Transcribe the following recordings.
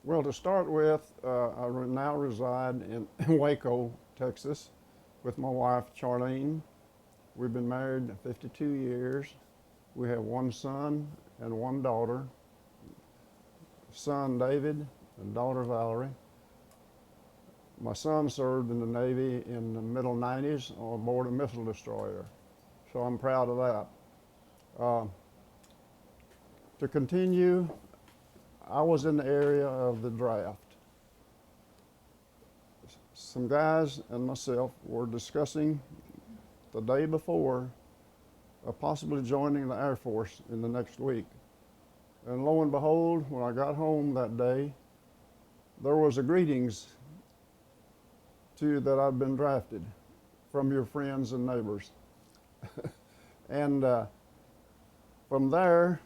Well, to start with, now reside in Waco, Texas, with my wife, Charlene. We've been married 52 years. We have one son and one daughter, son David and daughter Valerie. My son served in the Navy in the middle 90s on board a missile destroyer, so I'm proud of that. To continue, I was in the area of the draft. Some guys and myself were discussing the day before possibly joining the Air Force in the next week. And lo and behold, when I got home that day, there was a greetings to you that I'd been drafted from your friends and neighbors. And from there,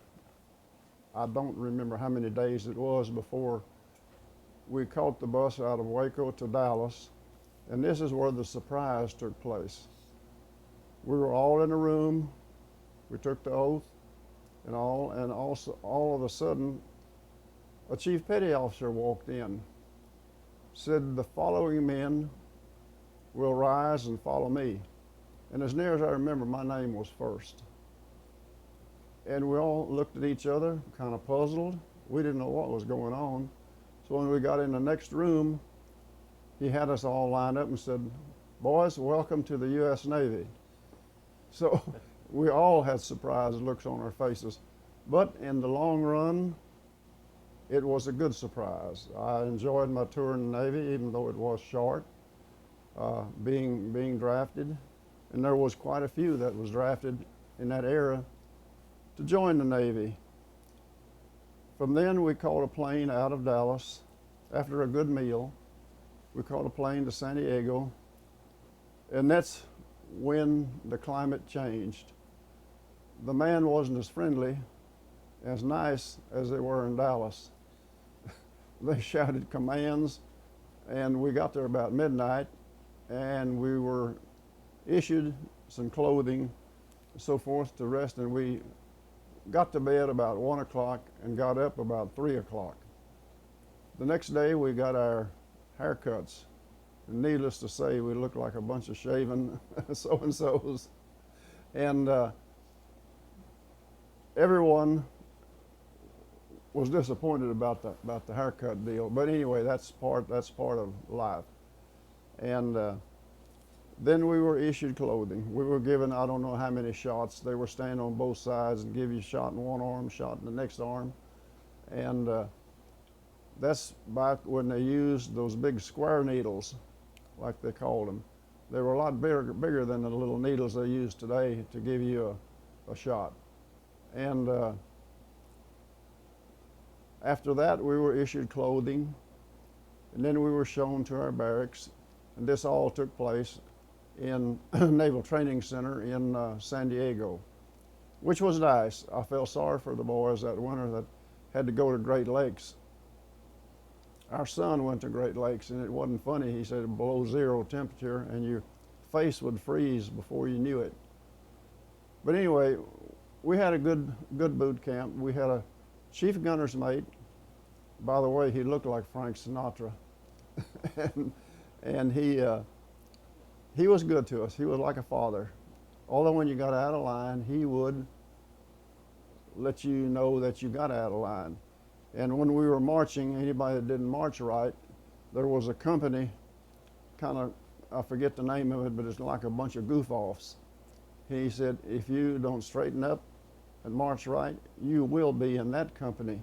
I don't remember how many days it was before we caught the bus out of Waco to Dallas, and this is where the surprise took place. We were all in a room, we took the oath and also all of a sudden, a chief petty officer walked in, said, "The following men will rise and follow me." And as near as I remember, my name was first. And we all looked at each other, kind of puzzled. We didn't know what was going on. So when we got in the next room, he had us all lined up and said, "Boys, welcome to the U.S. Navy." So we all had surprised looks on our faces. But in the long run, it was a good surprise. I enjoyed my tour in the Navy, even though it was short, being drafted. And there was quite a few that was drafted in that era to join the Navy. From then, we caught a plane out of Dallas. After a good meal, we caught a plane to San Diego, and that's when the climate changed. The man wasn't as friendly, as nice as they were in Dallas. They shouted commands, and we got there about midnight, and we were issued some clothing and so forth to rest, and we got to bed about 1 o'clock and got up about 3 o'clock. The next day we got our haircuts. And needless to say, we looked like a bunch of shaven so-and-sos. And everyone was disappointed about the haircut deal. But anyway, that's part of life. And then we were issued clothing. We were given, I don't know how many shots. They were standing on both sides and give you a shot in one arm, shot in the next arm. And that's back when they used those big square needles, like they called them. They were a lot bigger than the little needles they use today to give you a shot. And after that, we were issued clothing. And then we were shown to our barracks. And this all took place in Naval Training Center in San Diego, which was nice. I felt sorry for the boys that winter that had to go to Great Lakes. Our son went to Great Lakes, and it wasn't funny. He said below zero temperature, and your face would freeze before you knew it. But anyway, we had a good boot camp. We had a chief gunner's mate. By the way, he looked like Frank Sinatra. and he was good to us. He was like a father. Although when you got out of line, he would let you know that you got out of line. And when we were marching, anybody that didn't march right, there was a company, kind of, I forget the name of it, but it's like a bunch of goof-offs. He said, if you don't straighten up and march right, you will be in that company.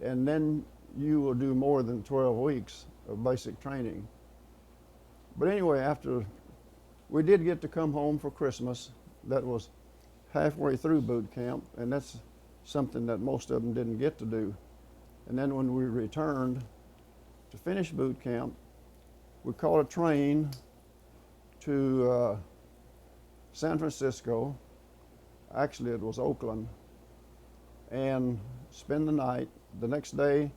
And then you will do more than 12 weeks of basic training. But anyway, after we did get to come home for Christmas, that was halfway through boot camp, and that's something that most of them didn't get to do. And then when we returned to finish boot camp, we caught a train to San Francisco. Actually, it was Oakland, and spend the night. The next day,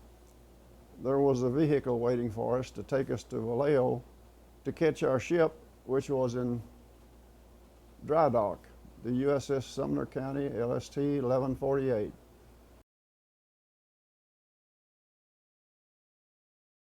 there was a vehicle waiting for us to take us to Vallejo to catch our ship, which was in dry dock, the USS Sumner County LST 1148.